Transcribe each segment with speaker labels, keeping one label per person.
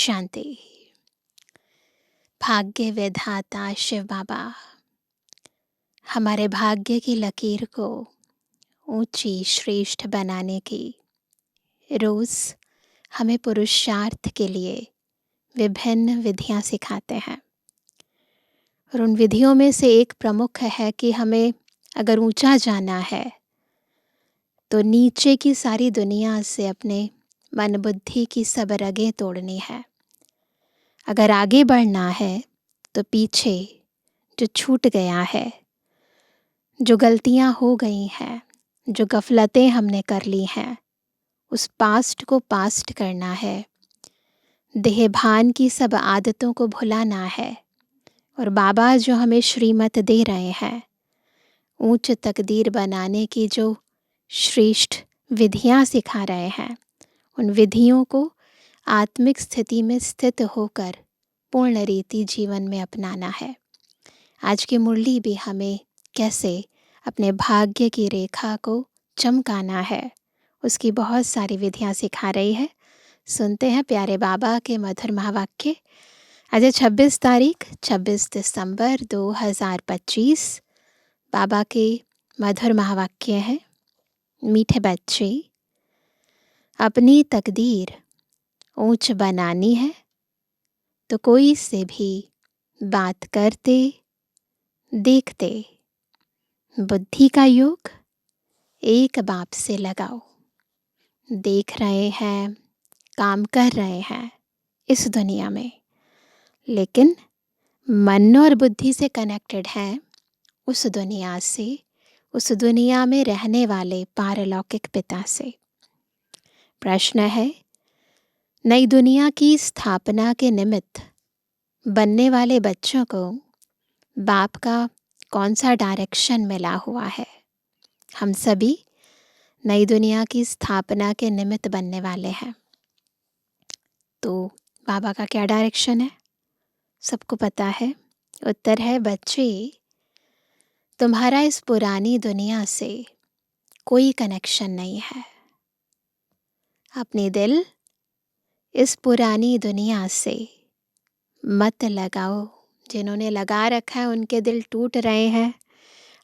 Speaker 1: शांति। भाग्य विधाता शिव बाबा हमारे भाग्य की लकीर को ऊंची श्रेष्ठ बनाने की रोज हमें पुरुषार्थ के लिए विभिन्न विधियां सिखाते हैं। और उन विधियों में से एक प्रमुख है कि हमें अगर ऊंचा जाना है तो नीचे की सारी दुनिया से अपने मन बुद्धि की सब रगें तोड़नी है। अगर आगे बढ़ना है तो पीछे जो छूट गया है, जो गलतियां हो गई हैं, जो गफलतें हमने कर ली हैं, उस पास्ट को पास्ट करना है। देहभान की सब आदतों को भुलाना है। और बाबा जो हमें श्रीमत दे रहे हैं, ऊंच तकदीर बनाने की जो श्रेष्ठ विधियां सिखा रहे हैं, उन विधियों को आत्मिक स्थिति में स्थित होकर पूर्ण रीति जीवन में अपनाना है। आज की मुरली भी हमें कैसे अपने भाग्य की रेखा को चमकाना है, उसकी बहुत सारी विधियां सिखा रही है। सुनते हैं प्यारे बाबा के मधुर महावाक्य। आज 26 तारीख 26 दिसंबर 2025। बाबा के मधुर महावाक्य हैं। मीठे बच्चे, अपनी तकदीर ऊंच बनानी है तो कोई से भी बात करते देखते बुद्धि का योग एक बाप से लगाओ। देख रहे हैं, काम कर रहे हैं इस दुनिया में, लेकिन मन और बुद्धि से कनेक्टेड हैं उस दुनिया से, उस दुनिया में रहने वाले पारलौकिक पिता से। प्रश्न है, नई दुनिया की स्थापना के निमित्त बनने वाले बच्चों को बाप का कौन सा डायरेक्शन मिला हुआ है? हम सभी नई दुनिया की स्थापना के निमित्त बनने वाले हैं, तो बाबा का क्या डायरेक्शन है? सबको पता है। उत्तर है, बच्चे, तुम्हारा इस पुरानी दुनिया से कोई कनेक्शन नहीं है। अपनी दिल इस पुरानी दुनिया से मत लगाओ। जिन्होंने लगा रखा है उनके दिल टूट रहे हैं,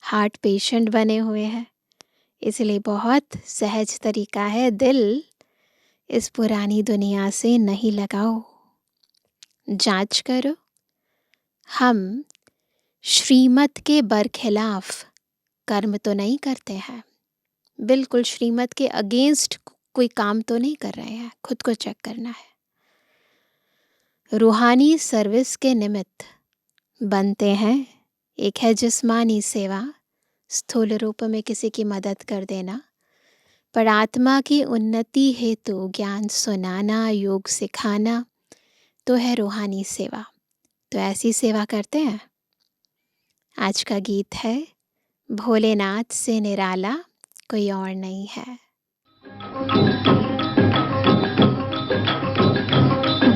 Speaker 1: हार्ट पेशेंट बने हुए हैं। इसलिए बहुत सहज तरीका है, दिल इस पुरानी दुनिया से नहीं लगाओ। जांच करो, हम श्रीमत के बरखिलाफ कर्म तो नहीं करते हैं, बिल्कुल श्रीमत के अगेंस्ट कोई काम तो नहीं कर रहे हैं। खुद को चेक करना है। रूहानी सर्विस के निमित्त बनते हैं। एक है जिस्मानी सेवा, स्थूल रूप में किसी की मदद कर देना, पर आत्मा की उन्नति हेतु ज्ञान सुनाना, योग सिखाना तो है रूहानी सेवा। तो ऐसी सेवा करते हैं। आज का गीत है, भोलेनाथ से निराला कोई और नहीं है।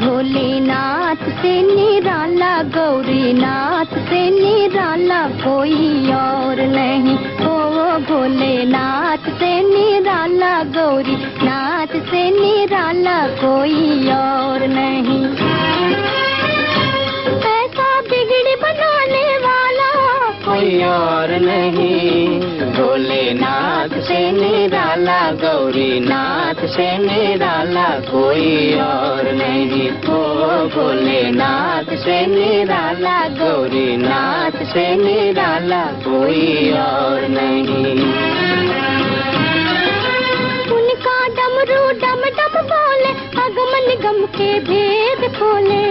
Speaker 2: भोलेनाथ से निराला, गौरीनाथ से निराला कोई और नहीं। ओ भोलेनाथ से निराला, गौरीनाथ से निराला कोई और नहीं। ऐसा बिगड़ी बनाने वाला कोई और नहीं। भोलेनाथ से निराला, गौरीनाथ से निराला कोई और नहीं। ओ भोलेनाथ से निराला, गौरीनाथ से निराला कोई और नहीं। उनका डमरू डम डम बोले, अगम निगम के भेद खोले।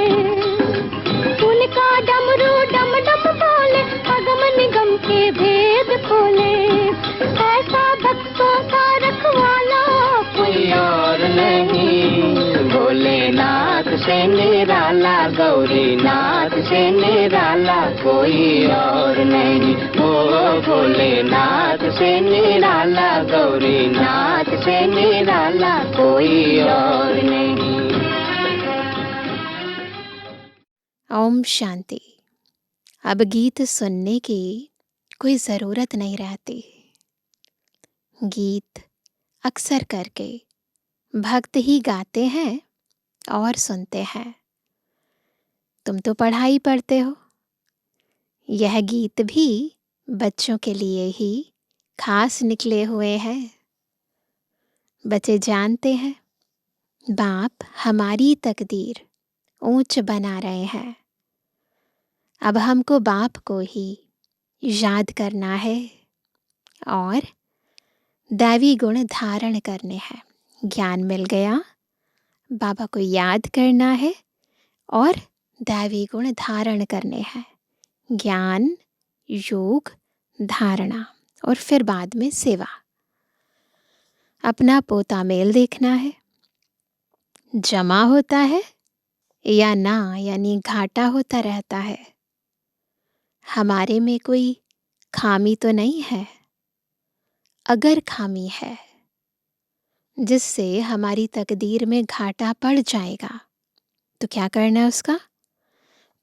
Speaker 2: उनका डमरू डम डम बोले, अगम निगम के भेद खोले। ऐसा भक्तों का रखवाला कोई और नहीं। भोलेनाथ से निराला, गौरीनाथ से निराला कोई और नहीं। ओ भोलेनाथ से निराला, गौरीनाथ से निराला कोई और नहीं।
Speaker 1: ओम शांति। अब गीत सुनने की कोई ज़रूरत नहीं रहती। गीत अक्सर करके भक्त ही गाते हैं और सुनते हैं। तुम तो पढ़ाई पढ़ते हो। यह गीत भी बच्चों के लिए ही खास निकले हुए हैं। बच्चे जानते हैं बाप हमारी तकदीर ऊंच बना रहे हैं। अब हमको बाप को ही याद करना है और दैवी गुण धारण करने हैं। ज्ञान मिल गया, बाबा को याद करना है और दैवी गुण धारण करने हैं। ज्ञान, योग, धारणा और फिर बाद में सेवा। अपना पोता मेल देखना है, जमा होता है या ना, यानी घाटा होता रहता है। हमारे में कोई खामी तो नहीं है। अगर खामी है जिससे हमारी तकदीर में घाटा पड़ जाएगा तो क्या करना है उसका?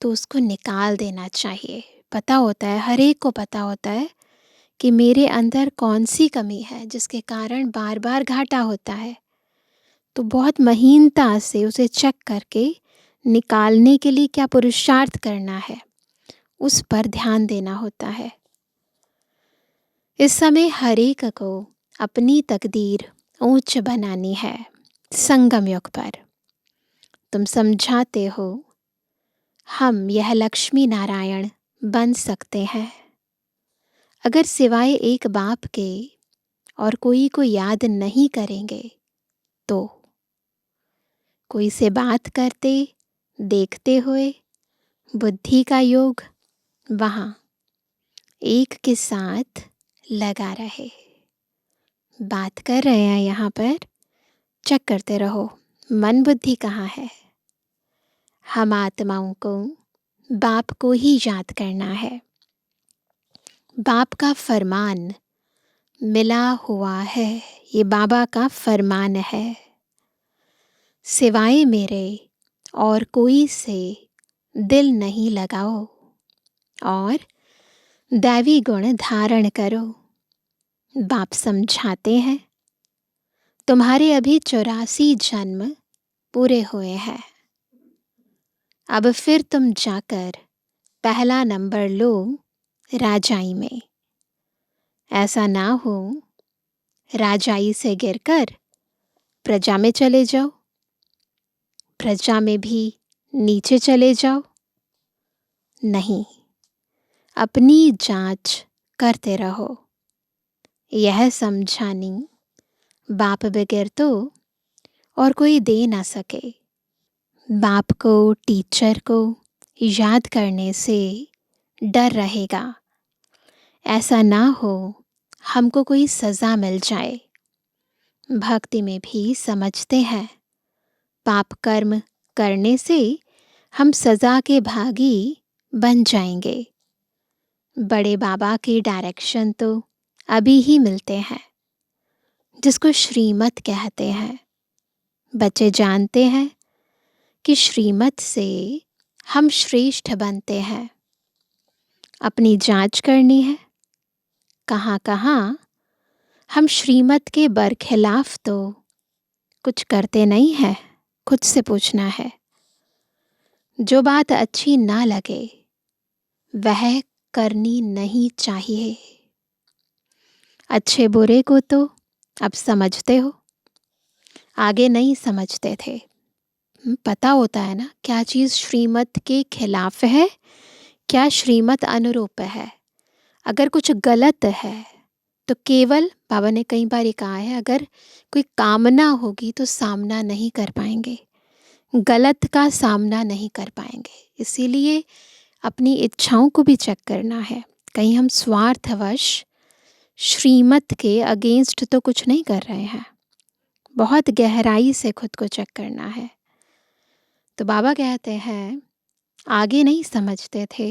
Speaker 1: तो उसको निकाल देना चाहिए। पता होता है, हर एक को पता होता है कि मेरे अंदर कौन सी कमी है जिसके कारण बार बार घाटा होता है। तो बहुत महीनता से उसे चेक करके निकालने के लिए क्या पुरुषार्थ करना है, उस पर ध्यान देना होता है। इस समय हर एक को अपनी तकदीर ऊंच बनानी है। संगम युग पर तुम समझाते हो हम यह लक्ष्मी नारायण बन सकते हैं अगर सिवाय एक बाप के और कोई को याद नहीं करेंगे तो। कोई से बात करते देखते हुए बुद्धि का योग वहाँ एक के साथ लगा रहे। बात कर रहे हैं यहाँ पर, चेक करते रहो मन बुद्धि कहाँ है। हम आत्माओं को बाप को ही याद करना है। बाप का फरमान मिला हुआ है, ये बाबा का फरमान है। सिवाय मेरे और कोई से दिल नहीं लगाओ और दैवी गुण धारण करो। बाप समझाते हैं तुम्हारे अभी 84 जन्म पूरे हुए हैं। अब फिर तुम जाकर पहला नंबर लो राजाई में। ऐसा ना हो राजाई से गिरकर प्रजा में चले जाओ, प्रजा में भी नीचे चले जाओ। नहीं, अपनी जांच करते रहो। यह समझानी बाप बगैर तो और कोई दे ना सके। बाप को, टीचर को याद करने से डर रहेगा। ऐसा ना हो हमको कोई सज़ा मिल जाए। भक्ति में भी समझते हैं पाप कर्म करने से हम सज़ा के भागी बन जाएंगे। बड़े बाबा के डायरेक्शन तो अभी ही मिलते हैं, जिसको श्रीमत कहते हैं। बच्चे जानते हैं कि श्रीमत से हम श्रेष्ठ बनते हैं। अपनी जांच करनी है, कहाँ कहाँ हम श्रीमत के बरखिलाफ तो कुछ करते नहीं हैं। खुद से पूछना है। जो बात अच्छी ना लगे वह करनी नहीं चाहिए। अच्छे बुरे को तो अब समझते हो, आगे नहीं समझते थे। पता होता है ना क्या चीज़ श्रीमत के खिलाफ है, क्या श्रीमत अनुरूप है। अगर कुछ गलत है तो केवल बाबा ने कई बार ये कहा है, अगर कोई कामना होगी तो सामना नहीं कर पाएंगे, गलत का सामना नहीं कर पाएंगे। इसीलिए अपनी इच्छाओं को भी चेक करना है, कहीं हम स्वार्थवश श्रीमत के अगेंस्ट तो कुछ नहीं कर रहे हैं। बहुत गहराई से खुद को चेक करना है। तो बाबा कहते हैं आगे नहीं समझते थे,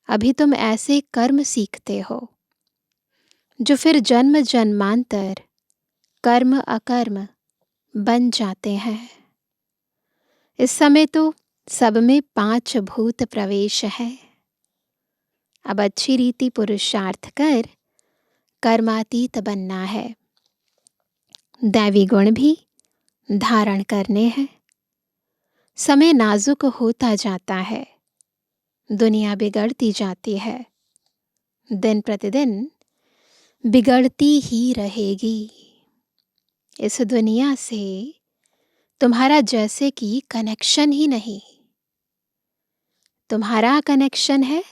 Speaker 1: अभी तुम ऐसे कर्म सीखते हो जो फिर जन्म जन्मांतर कर्म अकर्म बन जाते हैं। इस समय तो सब में 5 भूत प्रवेश है। अब अच्छी रीति पुरुषार्थ कर कर्मातीत बनना है। दैवी गुण भी धारण करने हैं। समय नाजुक होता जाता है, दुनिया बिगड़ती जाती है, दिन प्रतिदिन बिगड़ती ही रहेगी। इस दुनिया से तुम्हारा जैसे कि कनेक्शन ही नहीं। तुम्हारा कनेक्शन है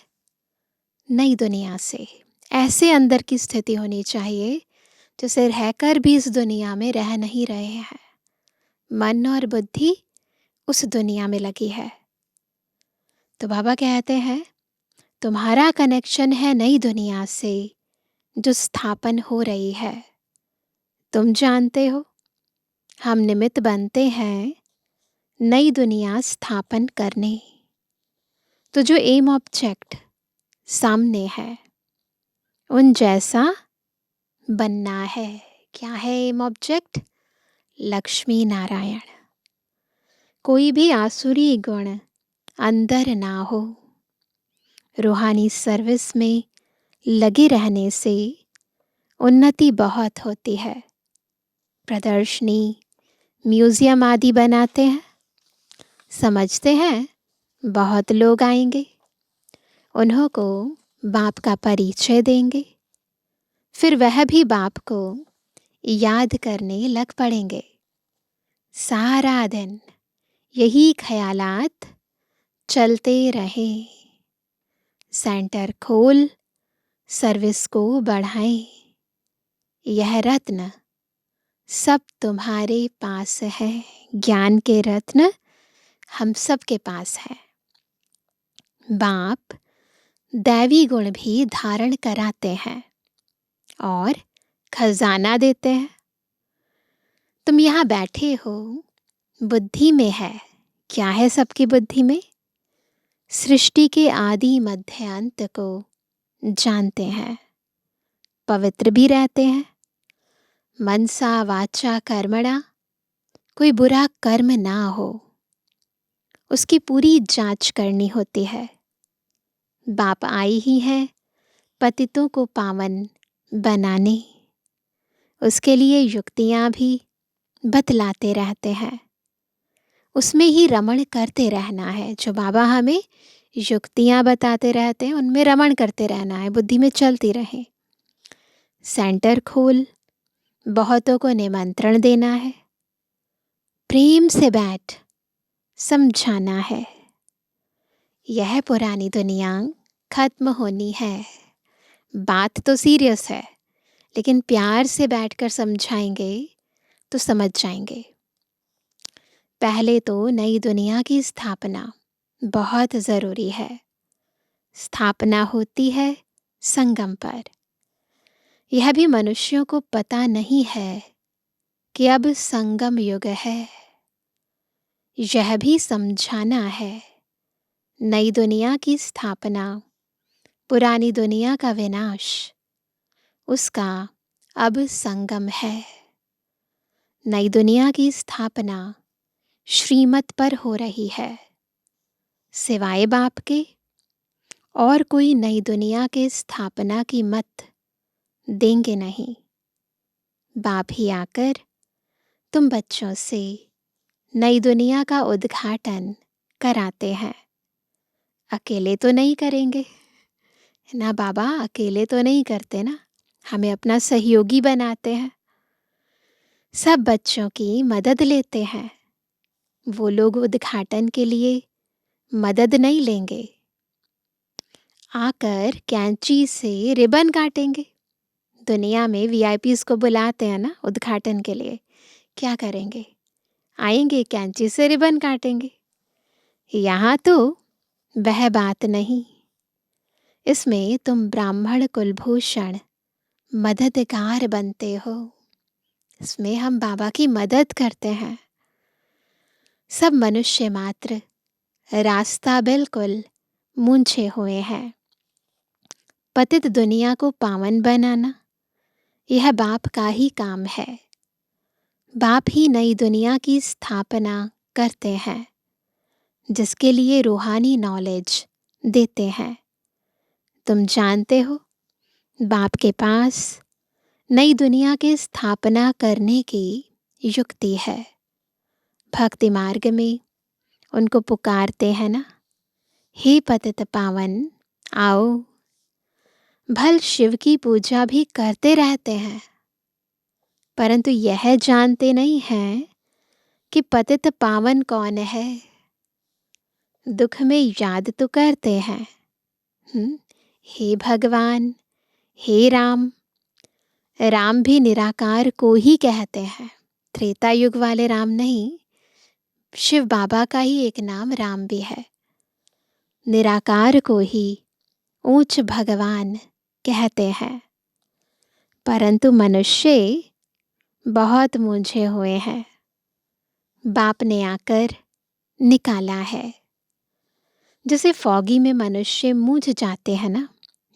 Speaker 1: नई दुनिया से। ऐसे अंदर की स्थिति होनी चाहिए जैसे रहकर भी इस दुनिया में रह नहीं रहे हैं। मन और बुद्धि उस दुनिया में लगी है। तो बाबा कहते हैं तुम्हारा कनेक्शन है नई दुनिया से जो स्थापन हो रही है। तुम जानते हो हम निमित्त बनते हैं नई दुनिया स्थापन करने। तो जो एम ऑब्जेक्ट सामने है उन जैसा बनना है। क्या है एम ऑब्जेक्ट? लक्ष्मी नारायण। कोई भी आसुरी गुण अंदर ना हो। रूहानी सर्विस में लगे रहने से उन्नति बहुत होती है। प्रदर्शनी, म्यूजियम आदि बनाते हैं, समझते हैं बहुत लोग आएंगे, उन्हों को बाप का परिचय देंगे, फिर वह भी बाप को याद करने लग पड़ेंगे। सारा दिन यही ख्यालात चलते रहे। सेंटर खोल, सर्विस को बढ़ाएं। यह रत्न सब तुम्हारे पास है। ज्ञान के रत्न हम सब के पास है। बाप दैवी गुण भी धारण कराते हैं और खजाना देते हैं। तुम यहाँ बैठे हो, बुद्धि में है। क्या है सबकी बुद्धि में? सृष्टि के आदि मध्य अंत को जानते हैं। पवित्र भी रहते हैं। मनसा वाचा कर्मणा, कोई बुरा कर्म ना हो, उसकी पूरी जांच करनी होती है। बाप आई ही है पतितों को पावन बनाने। उसके लिए युक्तियां भी बतलाते रहते हैं। उसमें ही रमण करते रहना है। जो बाबा हमें युक्तियां बताते रहते हैं उनमें रमण करते रहना है, बुद्धि में चलती रहे। सेंटर खोल, बहुतों को निमंत्रण देना है। प्रेम से बैठ समझाना है। यह पुरानी दुनिया खत्म होनी है। बात तो सीरियस है, लेकिन प्यार से बैठकर समझाएंगे तो समझ जाएंगे। पहले तो नई दुनिया की स्थापना बहुत ज़रूरी है। स्थापना होती है संगम पर। यह भी मनुष्यों को पता नहीं है कि अब संगम युग है। यह भी समझाना है नई दुनिया की स्थापना, पुरानी दुनिया का विनाश, उसका अब संगम है। नई दुनिया की स्थापना श्रीमत पर हो रही है। सिवाय बाप के और कोई नई दुनिया के स्थापना की मत देंगे नहीं। बाप ही आकर तुम बच्चों से नई दुनिया का उद्घाटन कराते हैं। अकेले तो नहीं करेंगे ना बाबा, अकेले तो नहीं करते ना, हमें अपना सहयोगी बनाते हैं। सब बच्चों की मदद लेते हैं। वो लोग उद्घाटन के लिए मदद नहीं लेंगे, आकर कैंची से रिबन काटेंगे। दुनिया में वीआईपीज़ को बुलाते हैं ना उद्घाटन के लिए, क्या करेंगे? आएंगे, कैंची से रिबन काटेंगे। यहाँ तो वह बात नहीं। इसमें तुम ब्राह्मण कुलभूषण मददगार बनते हो। इसमें हम बाबा की मदद करते हैं। सब मनुष्य मात्र रास्ता बिल्कुल मूंछे हुए हैं। पतित दुनिया को पावन बनाना यह बाप का ही काम है। बाप ही नई दुनिया की स्थापना करते हैं, जिसके लिए रूहानी नॉलेज देते हैं। तुम जानते हो बाप के पास नई दुनिया की स्थापना करने की युक्ति है। भक्ति मार्ग में उनको पुकारते हैं ना, हे पतित पावन आओ। भल शिव की पूजा भी करते रहते हैं, परंतु यह जानते नहीं हैं कि पतित पावन कौन है। दुख में याद तो करते हैं, हे भगवान, हे राम। राम भी निराकार को ही कहते हैं, त्रेता युग वाले राम नहीं। शिव बाबा का ही एक नाम राम भी है। निराकार को ही ऊंच भगवान कहते हैं, परंतु मनुष्य बहुत मूंझे हुए हैं। बाप ने आकर निकाला है। जैसे फॉगी में मनुष्य मूझ जाते हैं ना,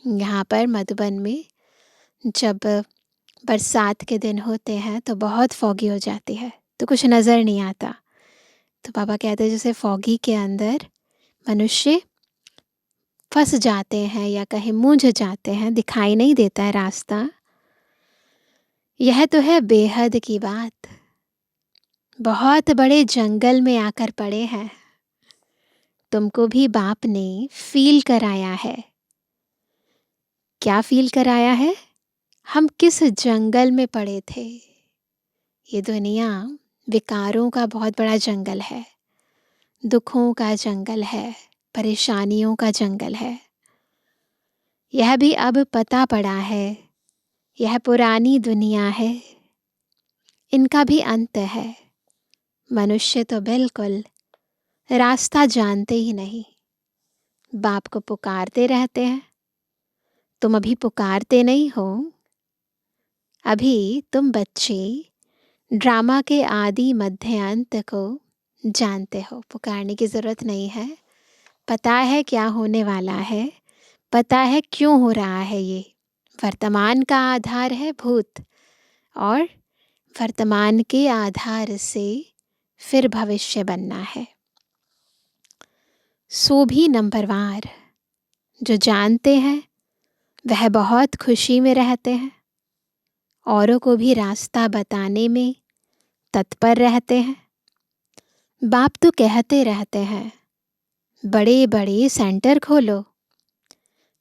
Speaker 1: यहाँ पर मधुबन में जब बरसात के दिन होते हैं तो बहुत फॉगी हो जाती है, तो कुछ नज़र नहीं आता। तो बाबा कहते हैं जैसे फॉगी के अंदर मनुष्य फंस जाते हैं या कहीं मूझ जाते हैं, दिखाई नहीं देता है रास्ता। यह तो है बेहद की बात। बहुत बड़े जंगल में आकर पड़े हैं। तुमको भी बाप ने फील कराया है। क्या फील कराया है? हम किस जंगल में पड़े थे। ये दुनिया विकारों का बहुत बड़ा जंगल है, दुखों का जंगल है, परेशानियों का जंगल है। यह भी अब पता पड़ा है, यह पुरानी दुनिया है, इनका भी अंत है। मनुष्य तो बिल्कुल रास्ता जानते ही नहीं, बाप को पुकारते रहते हैं। तुम अभी पुकारते नहीं हो। अभी तुम बच्चे ड्रामा के आदि मध्य अंत को जानते हो। पुकारने की ज़रूरत नहीं है, पता है क्या होने वाला है, पता है क्यों हो रहा है। ये वर्तमान का आधार है भूत, और वर्तमान के आधार से फिर भविष्य बनना है। सो भी नंबरवार जो जानते हैं वह बहुत खुशी में रहते हैं, औरों को भी रास्ता बताने में तत्पर रहते हैं। बाप तो कहते रहते हैं बड़े बड़े सेंटर खोलो,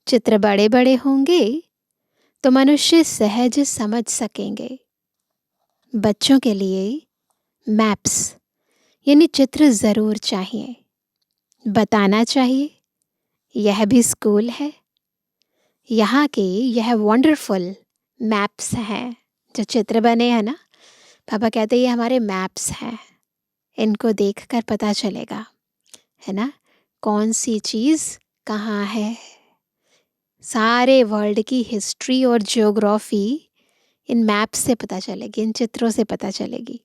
Speaker 1: चित्र बड़े बड़े होंगे तो मनुष्य सहज समझ सकेंगे। बच्चों के लिए मैप्स यानी चित्र ज़रूर चाहिए, बताना चाहिए यह भी स्कूल है। यहाँ के यह वंडरफुल मैप्स हैं, जो चित्र बने हैं ना, पापा कहते हैं ये हमारे मैप्स हैं। इनको देखकर पता चलेगा, है ना, कौन सी चीज़ कहाँ है। सारे वर्ल्ड की हिस्ट्री और ज्योग्राफी इन मैप्स से पता चलेगी, इन चित्रों से पता चलेगी।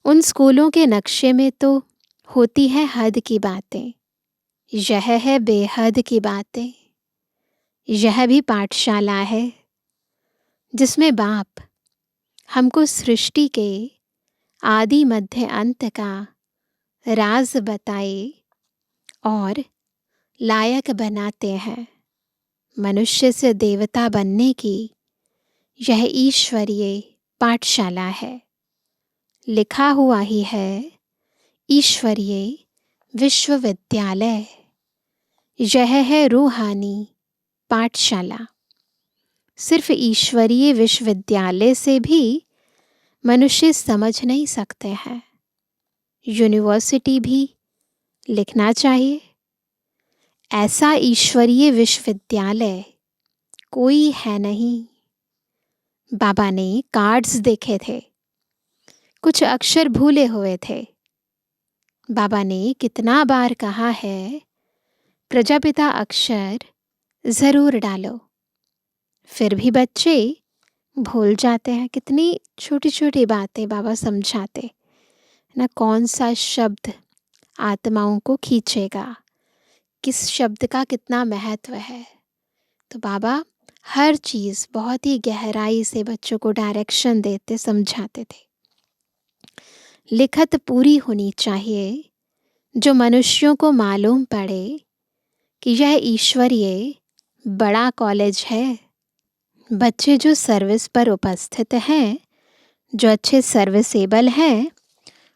Speaker 1: उन स्कूलों के नक्शे में तो होती है हद की बातें, यह है बेहद की बातें। यह भी पाठशाला है जिसमें बाप हमको सृष्टि के आदि मध्य अंत का राज बताए और लायक बनाते हैं मनुष्य से देवता बनने की। यह ईश्वरीय पाठशाला है, लिखा हुआ ही है ईश्वरीय विश्वविद्यालय। यह है रूहानी पाठशाला। सिर्फ ईश्वरीय विश्वविद्यालय से भी मनुष्य समझ नहीं सकते हैं, यूनिवर्सिटी भी लिखना चाहिए। ऐसा ईश्वरीय विश्वविद्यालय कोई है नहीं। बाबा ने कार्ड्स देखे थे, कुछ अक्षर भूले हुए थे। बाबा ने कितना बार कहा है प्रजापिता अक्षर ज़रूर डालो, फिर भी बच्चे भूल जाते हैं। कितनी छोटी छोटी बातें बाबा समझाते ना, कौन सा शब्द आत्माओं को खींचेगा, किस शब्द का कितना महत्व है। तो बाबा हर चीज़ बहुत ही गहराई से बच्चों को डायरेक्शन देते, समझाते थे। लिखत पूरी होनी चाहिए, जो मनुष्यों को मालूम पड़े कि यह ईश्वरीय बड़ा कॉलेज है। बच्चे जो सर्विस पर उपस्थित हैं, जो अच्छे सर्विसेबल हैं,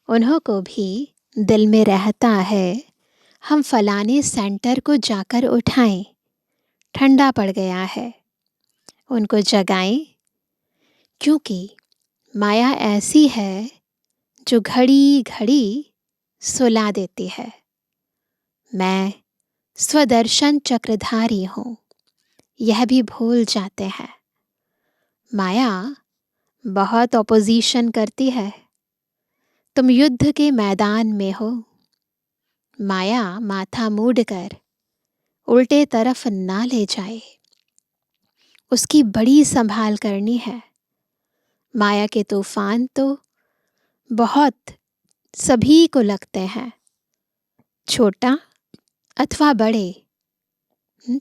Speaker 1: उन्हों को भी दिल में रहता है हम फलाने सेंटर को जाकर उठाएं, ठंडा पड़ गया है, उनको जगाएं, क्योंकि माया ऐसी है जो घड़ी घड़ी सुला देती है। मैं स्वदर्शन चक्रधारी हूँ, यह भी भूल जाते हैं। माया बहुत ऑपोजिशन करती है। तुम युद्ध के मैदान में हो, माया माथा मूंडकर उल्टे तरफ ना ले जाए, उसकी बड़ी संभाल करनी है। माया के तूफान तो बहुत सभी को लगते हैं, छोटा अथवा बड़े,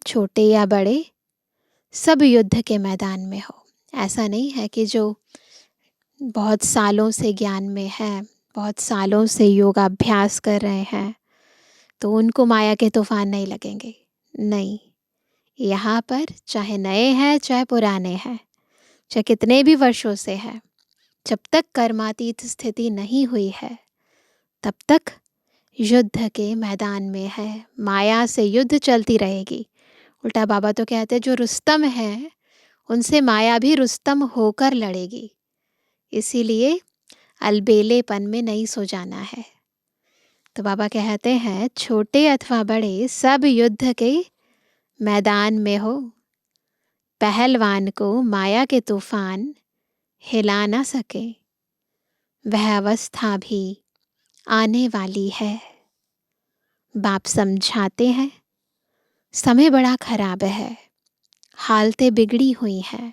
Speaker 1: छोटे या बड़े, सब युद्ध के मैदान में हो। ऐसा नहीं है कि जो बहुत सालों से ज्ञान में है, बहुत सालों से योगाभ्यास कर रहे हैं, तो उनको माया के तूफान नहीं लगेंगे। नहीं, यहाँ पर चाहे नए हैं चाहे पुराने हैं, चाहे कितने भी वर्षों से है, जब तक कर्मातीत स्थिति नहीं हुई है तब तक युद्ध के मैदान में है। माया से युद्ध चलती रहेगी। उल्टा बाबा तो कहते हैं जो रुस्तम है उनसे माया भी रुस्तम होकर लड़ेगी। इसीलिए अलबेलेपन में नहीं सो जाना है। तो बाबा कहते हैं छोटे अथवा बड़े सब युद्ध के मैदान में हो। पहलवान को माया के तूफान हिला ना सके, वह अवस्था भी आने वाली है। बाप समझाते हैं समय बड़ा खराब है, हालतें बिगड़ी हुई हैं,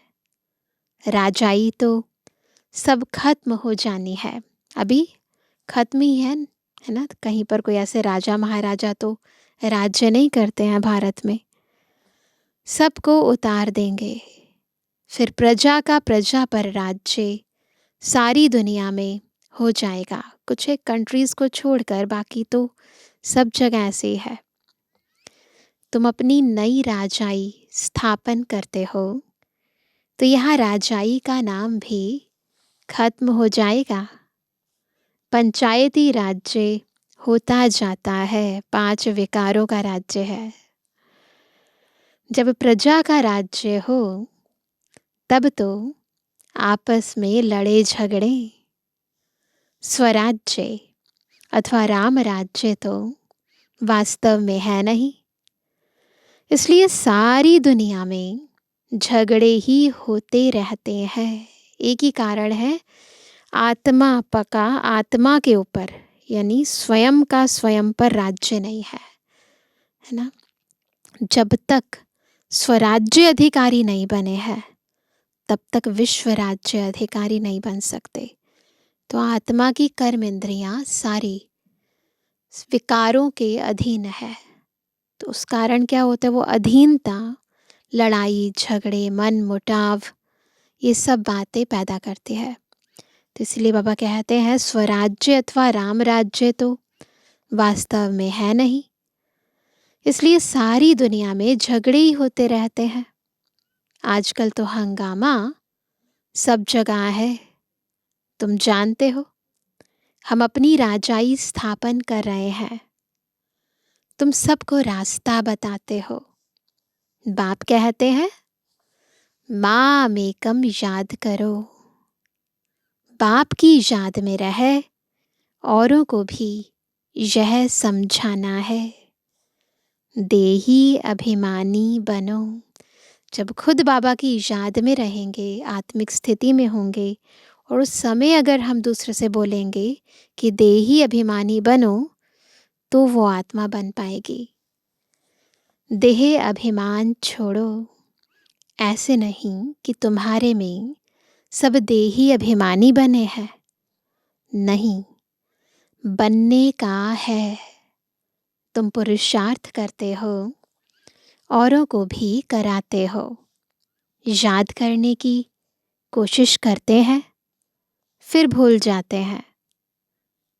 Speaker 1: राजाई तो सब खत्म हो जानी है। अभी खत्म ही है ना। कहीं पर कोई ऐसे राजा महाराजा तो राज्य नहीं करते हैं भारत में। सबको उतार देंगे, फिर प्रजा का प्रजा पर राज्य सारी दुनिया में हो जाएगा। कुछ एक कंट्रीज को छोड़कर बाकी तो सब जगह ऐसे ही है। तुम अपनी नई राजाई स्थापन करते हो तो यह राजाई का नाम भी खत्म हो जाएगा। पंचायती राज्य होता जाता है, 5 विकारों का राज्य है। जब प्रजा का राज्य हो तब तो आपस में लड़े झगड़े। स्वराज्य अथवा राम राज्य तो वास्तव में है नहीं। इसलिए सारी दुनिया में झगड़े ही होते रहते हैं। एक ही कारण है, आत्मा पका आत्मा के ऊपर, यानी स्वयं का स्वयं पर राज्य नहीं है ना। जब तक स्वराज्य अधिकारी नहीं बने हैं तब तक विश्व राज्य अधिकारी नहीं बन सकते। तो आत्मा की कर्म इंद्रियां सारी विकारों के अधीन है। तो उस कारण क्या होता है, वो अधीनता लड़ाई झगड़े मन मुटाव ये सब बातें पैदा करती है। तो इसलिए बाबा कहते हैं स्वराज्य अथवा राम राज्य तो वास्तव में है नहीं। इसलिए सारी दुनिया में झगड़े ही होते रहते हैं। आजकल तो हंगामा सब जगह है, तुम जानते हो। हम अपनी राजाई स्थापन कर रहे हैं, तुम सबको रास्ता बताते हो। बाप कहते हैं माम एकम याद करो। बाप की याद में रहे औरों को भी यह समझाना है। देही अभिमानी बनो। जब खुद बाबा की याद में रहेंगे, आत्मिक स्थिति में होंगे, और उस समय अगर हम दूसरे से बोलेंगे कि देही अभिमानी बनो, तो वो आत्मा बन पाएगी। देह अभिमान छोड़ो। ऐसे नहीं कि तुम्हारे में सब देही अभिमानी बने हैं, नहीं, बनने का है। तुम पुरुषार्थ करते हो, औरों को भी कराते हो, याद करने की कोशिश करते हैं, फिर भूल जाते हैं।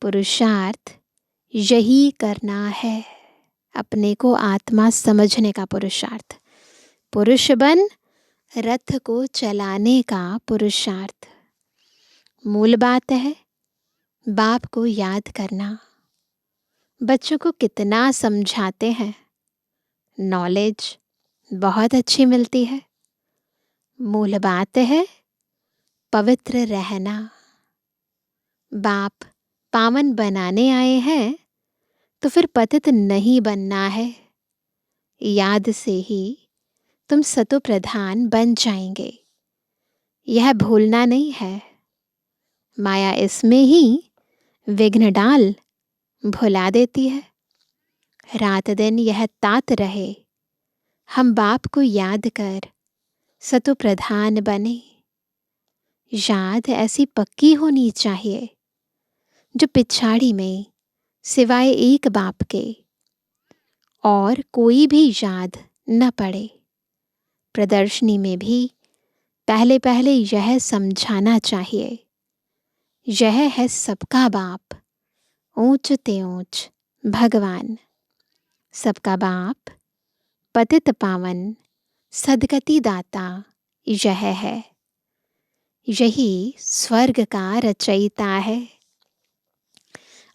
Speaker 1: पुरुषार्थ यही करना है, अपने को आत्मा समझने का पुरुषार्थ। पुरुष बन रथ को चलाने का पुरुषार्थ। मूल बात है बाप को याद करना, बच्चों को कितना समझाते हैं, नॉलेज बहुत अच्छी मिलती है। मूल बात है पवित्र रहना। बाप पावन बनाने आए हैं तो फिर पतित नहीं बनना है। याद से ही तुम सतो प्रधान बन जाएंगे, यह भूलना नहीं है। माया इसमें ही विघ्न डाल भुला देती है। रात दिन यह तात रहे, हम बाप को याद कर सतो प्रधान बने। याद ऐसी पक्की होनी चाहिए जो पिछाड़ी में सिवाय एक बाप के और कोई भी याद न पड़े। प्रदर्शनी में भी पहले पहले यह समझाना चाहिए, यह है सबका बाप, ऊंच ते ऊंच भगवान। सबका बाप पतित पावन सदगति दाता यह है। यही स्वर्ग का रचयिता है।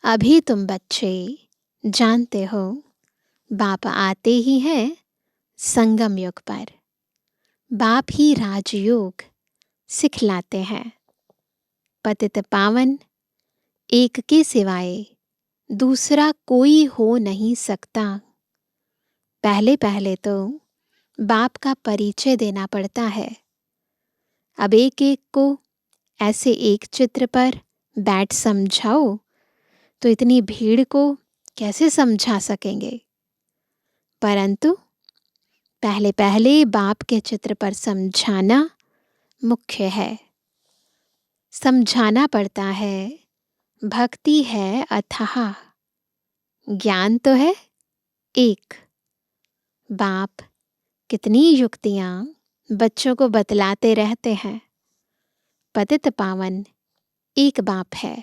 Speaker 1: अभी तुम बच्चे जानते हो बाप आते ही हैं संगम युग पर। बाप ही राजयोग सिखलाते हैं। पतित पावन एक के सिवाय दूसरा कोई हो नहीं सकता। पहले पहले तो बाप का परिचय देना पड़ता है। अब एक एक को ऐसे एक चित्र पर बैठ समझाओ तो इतनी भीड़ को कैसे समझा सकेंगे। परंतु पहले पहले बाप के चित्र पर समझाना मुख्य है। समझाना पड़ता है। भक्ति है अथाह, ज्ञान तो है एक। बाप कितनी युक्तियां बच्चों को बतलाते रहते हैं। पतित पावन एक बाप है,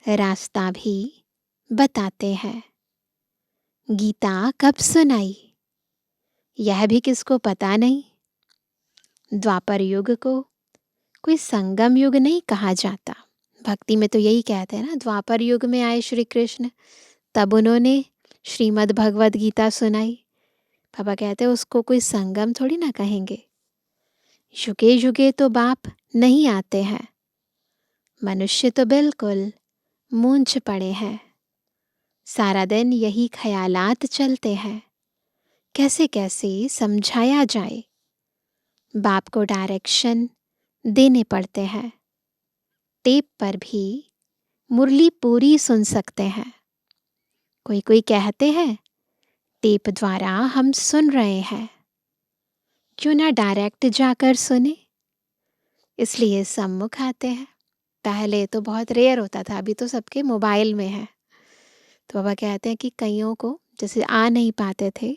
Speaker 1: रास्ता भी बताते हैं। गीता कब सुनाई यह भी किसको पता नहीं। द्वापर युग को कोई संगम युग नहीं कहा जाता। भक्ति में तो यही कहते हैं ना, द्वापर युग में आए श्री कृष्ण, तब उन्होंने श्रीमद् भगवद गीता सुनाई। पापा कहते हैं उसको कोई संगम थोड़ी ना कहेंगे। युगे युगे तो बाप नहीं आते हैं। मनुष्य तो बिल्कुल मूंझ पड़े हैं। सारा दिन यही ख्यालात चलते हैं, कैसे कैसे समझाया जाए। बाप को डायरेक्शन देने पड़ते हैं। टेप पर भी मुरली पूरी सुन सकते हैं। कोई कोई कहते हैं टेप द्वारा हम सुन रहे हैं, क्यों ना डायरेक्ट जाकर सुने। इसलिए सम्मुख आते हैं। पहले तो बहुत रेयर होता था, अभी तो सबके मोबाइल में है। तो बाबा कहते हैं कि कईयों को जैसे आ नहीं पाते थे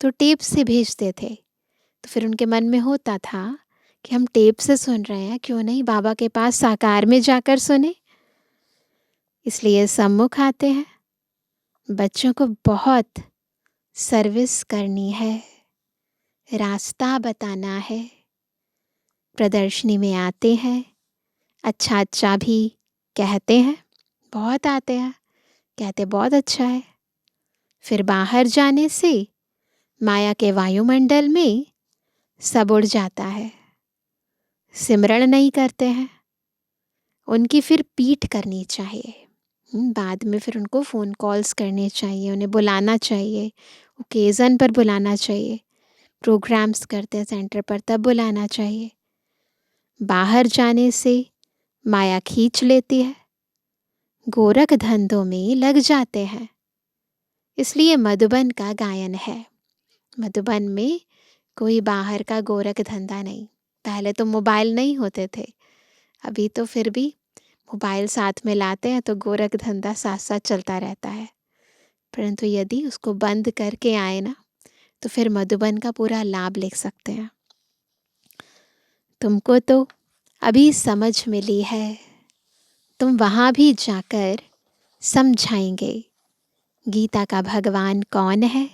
Speaker 1: तो टेप से भेजते थे। तो फिर उनके मन में होता था कि हम टेप से सुन रहे हैं, क्यों नहीं बाबा के पास साकार में जाकर सुने। इसलिए सम्मुख आते हैं। बच्चों को बहुत सर्विस करनी है, रास्ता बताना है। प्रदर्शनी में आते हैं, अच्छा अच्छा भी कहते हैं। बहुत आते हैं, कहते बहुत अच्छा है। फिर बाहर जाने से माया के वायुमंडल में सब उड़ जाता है। सिमरण नहीं करते हैं। उनकी फिर पीठ करनी चाहिए। बाद में फिर उनको फ़ोन कॉल्स करने चाहिए, उन्हें बुलाना चाहिए, ओकेज़न पर बुलाना चाहिए। प्रोग्राम्स करते हैं सेंटर पर तब बुलाना चाहिए। बाहर जाने से माया खींच लेती है, गोरख धंधों में लग जाते हैं। इसलिए मधुबन का गायन है। मधुबन में कोई बाहर का गोरख धंधा नहीं। पहले तो मोबाइल नहीं होते थे, अभी तो फिर भी मोबाइल साथ में लाते हैं तो गोरख धंधा साथ साथ चलता रहता है। परंतु यदि उसको बंद करके आए ना तो फिर मधुबन का पूरा लाभ ले सकते हैं। तुमको तो अभी समझ मिली है, तुम वहाँ भी जाकर समझाएंगे गीता का भगवान कौन है।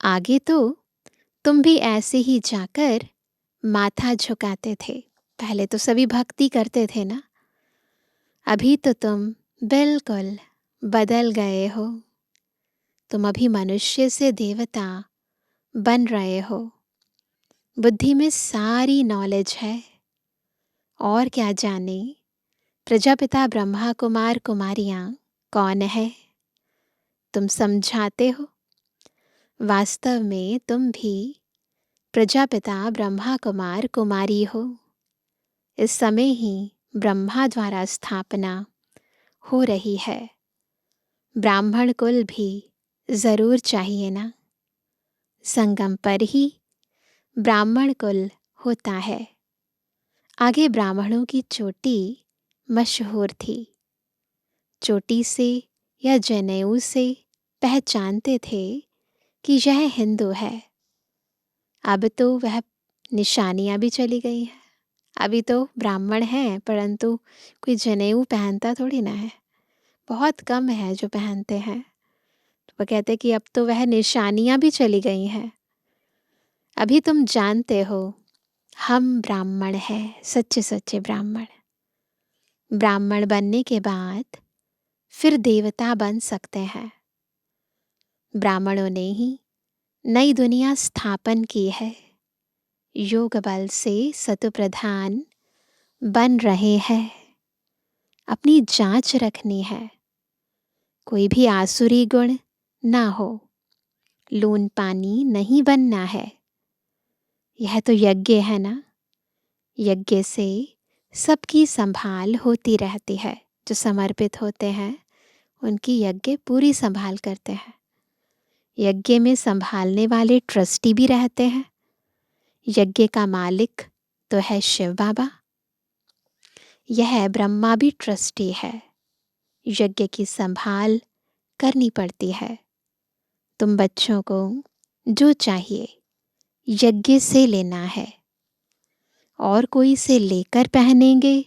Speaker 1: आगे तो तुम भी ऐसे ही जाकर माथा झुकाते थे। पहले तो सभी भक्ति करते थे ना, अभी तो तुम बिल्कुल बदल गए हो। तुम अभी मनुष्य से देवता बन रहे हो। बुद्धि में सारी नॉलेज है। और क्या जाने प्रजापिता ब्रह्मा कुमार कुमारियाँ कौन है? तुम समझाते हो। वास्तव में तुम भी प्रजापिता ब्रह्मा कुमार कुमारी हो। इस समय ही ब्रह्मा द्वारा स्थापना हो रही है। ब्राह्मण कुल भी जरूर चाहिए ना। संगम पर ही ब्राह्मण कुल होता है। आगे ब्राह्मणों की चोटी मशहूर थी। चोटी से या जनेऊ से पहचानते थे कि यह हिंदू है। अब तो वह निशानियां भी चली गई हैं। अभी तो ब्राह्मण हैं, परंतु कोई जनेऊ पहनता थोड़ी ना है। बहुत कम है जो पहनते हैं। तो वो कहते कि अब तो वह निशानियां भी चली गई हैं। अभी तुम जानते हो हम ब्राह्मण हैं, सच्चे सच्चे ब्राह्मण। ब्राह्मण बनने के बाद फिर देवता बन सकते हैं। ब्राह्मणों ने ही नई दुनिया स्थापन की है। योग बल से सतु प्रधान बन रहे हैं। अपनी जांच रखनी है। कोई भी आसुरी गुण ना हो। लून पानी नहीं बनना है। यह तो यज्ञ है ना। यज्ञ से सबकी संभाल होती रहती है। जो समर्पित होते हैं उनकी यज्ञ पूरी संभाल करते हैं। यज्ञ में संभालने वाले ट्रस्टी भी रहते हैं। यज्ञ का मालिक तो है शिव बाबा। यह ब्रह्मा भी ट्रस्टी है। यज्ञ की संभाल करनी पड़ती है। तुम बच्चों को जो चाहिए यज्ञ से लेना है। और कोई से लेकर पहनेंगे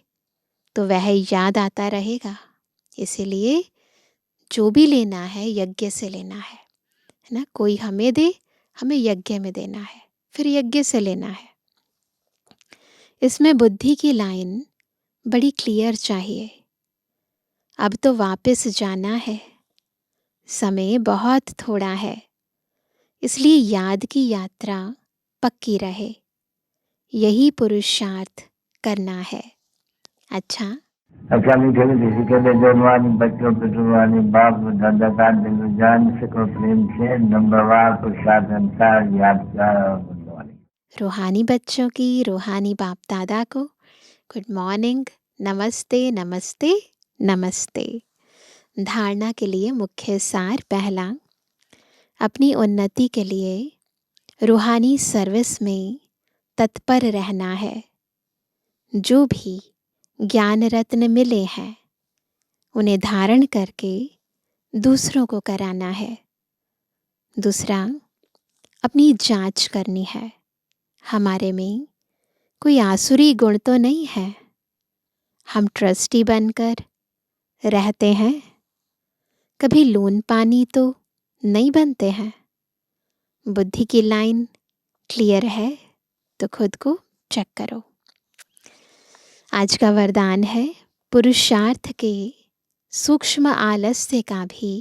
Speaker 1: तो वह याद आता रहेगा। इसीलिए जो भी लेना है यज्ञ से लेना है ना। कोई हमें दे, हमें यज्ञ में देना है, फिर यज्ञ से लेना है। इसमें बुद्धि की लाइन बड़ी क्लियर चाहिए। अब तो वापस जाना है। समय बहुत थोड़ा है। इसलिए याद की यात्रा पक्की रहे। यही पुरुषार्थ करना है। अच्छा,
Speaker 3: मीठे मीठे के लिए जन्मवानी बच्चों पे जुर्मानी बाप दादा का दिल जान सको प्रेम से नंबरवार पुरुषार्थ अनुसार यात्रा बनवानी।
Speaker 1: रूहानी बच्चों की रूहानी बाप दादा को गुड मॉर्निंग, नमस्ते नमस्ते नमस्ते। धारणा के लिए मुख्य सार पहला, अपनी उन्नति के लिए रूहानी सर्विस में तत्पर रहना है। जो भी ज्ञान रत्न मिले हैं उन्हें धारण करके दूसरों को कराना है। दूसरा, अपनी जांच करनी है। हमारे में कोई आसुरी गुण तो नहीं है। हम ट्रस्टी बनकर रहते हैं। कभी लून पानी तो नहीं बनते हैं। बुद्धि की लाइन क्लियर है तो खुद को चेक करो। आज का वरदान है, पुरुषार्थ के सूक्ष्म आलस्य का भी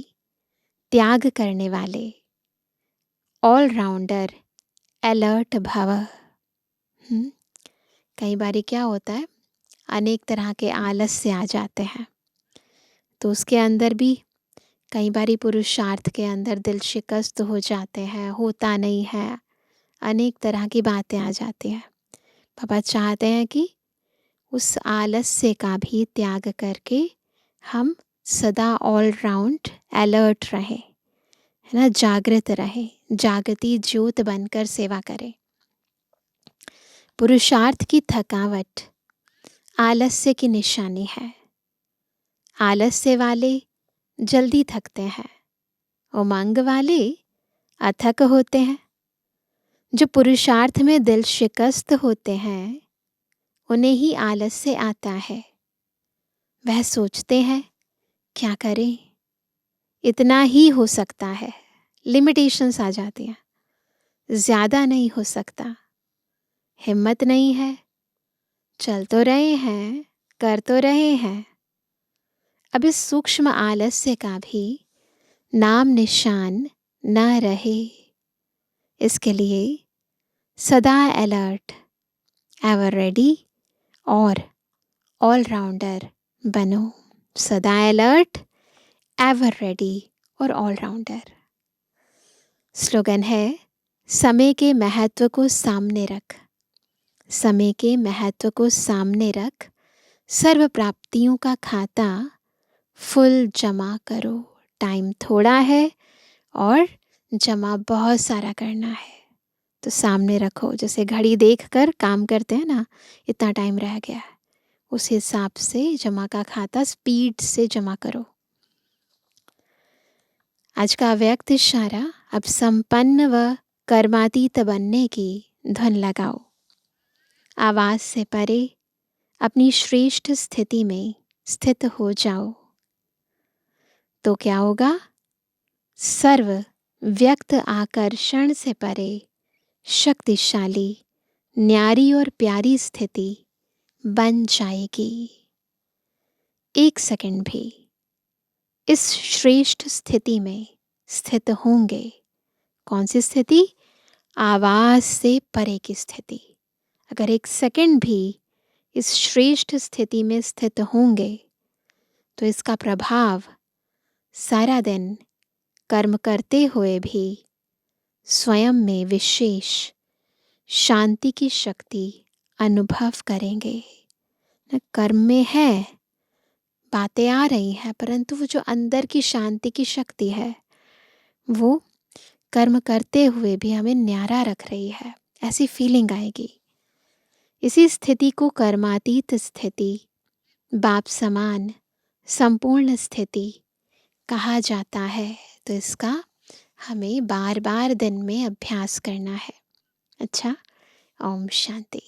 Speaker 1: त्याग करने वाले ऑलराउंडर अलर्ट भव। कई बारी क्या होता है, अनेक तरह के आलस्य आ जाते हैं। तो उसके अंदर भी कई बारी पुरुषार्थ के अंदर दिल शिकस्त हो जाते हैं, होता नहीं है, अनेक तरह की बातें आ जाती हैं। पापा चाहते हैं कि उस आलस्य का भी त्याग करके हम सदा ऑल राउंड अलर्ट रहें, है ना, जागृत रहें, जागती ज्योत बनकर सेवा करें। पुरुषार्थ की थकावट आलस्य की निशानी है। आलस्य वाले जल्दी थकते हैं, उमंग वाले अथक होते हैं। जो पुरुषार्थ में दिल शिकस्त होते हैं उन्हें ही आलस्य आता है। वह सोचते हैं क्या करें, इतना ही हो सकता है, लिमिटेशंस आ जाती हैं, ज़्यादा नहीं हो सकता, हिम्मत नहीं है, चल तो रहे हैं, कर तो रहे हैं, अब इस सूक्ष्म आलस्य का भी नाम निशान न रहे, इसके लिए सदा अलर्ट, एवर रेडी और ऑलराउंडर बनो। सदा अलर्ट, एवर रेडी और ऑलराउंडर। स्लोगन है, समय के महत्व को सामने रख, समय के महत्व को सामने रख, सर्व प्राप्तियों का खाता फुल जमा करो। टाइम थोड़ा है और जमा बहुत सारा करना है, तो सामने रखो। जैसे घड़ी देख कर काम करते हैं ना, इतना टाइम रह गया है, उस हिसाब से जमा का खाता स्पीड से जमा करो। आज का व्यक्त इशारा, अब संपन्न व कर्मातीत बनने की धुन लगाओ। आवाज से परे अपनी श्रेष्ठ स्थिति में स्थित हो जाओ, तो क्या होगा? सर्व व्यक्त आकर्षण से परे शक्तिशाली, न्यारी और प्यारी स्थिति बन जाएगी। एक सेकंड भी इस श्रेष्ठ स्थिति में स्थित होंगे। कौन सी स्थिति? आवाज से परे की स्थिति। अगर एक सेकंड भी इस श्रेष्ठ स्थिति में स्थित होंगे तो इसका प्रभाव सारा दिन कर्म करते हुए भी स्वयं में विशेष शांति की शक्ति अनुभव करेंगे। कर्म में है, बातें आ रही हैं, परंतु वो जो अंदर की शांति की शक्ति है वो कर्म करते हुए भी हमें न्यारा रख रही है, ऐसी फीलिंग आएगी। इसी स्थिति को कर्मातीत स्थिति, बाप समान संपूर्ण स्थिति कहा जाता है। तो इसका हमें बार बार दिन में अभ्यास करना है। अच्छा, ओम शांति।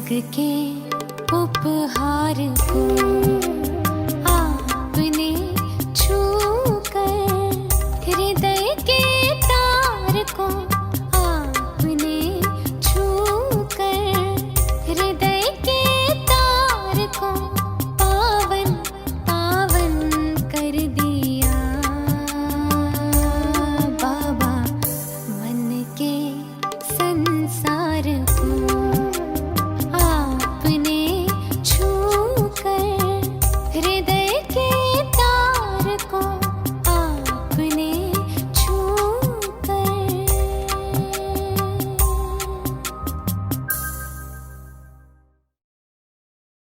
Speaker 2: स्वर्ग के उपहार को आपने छू कर, हृदय के तार को आपने छू कर, हृदय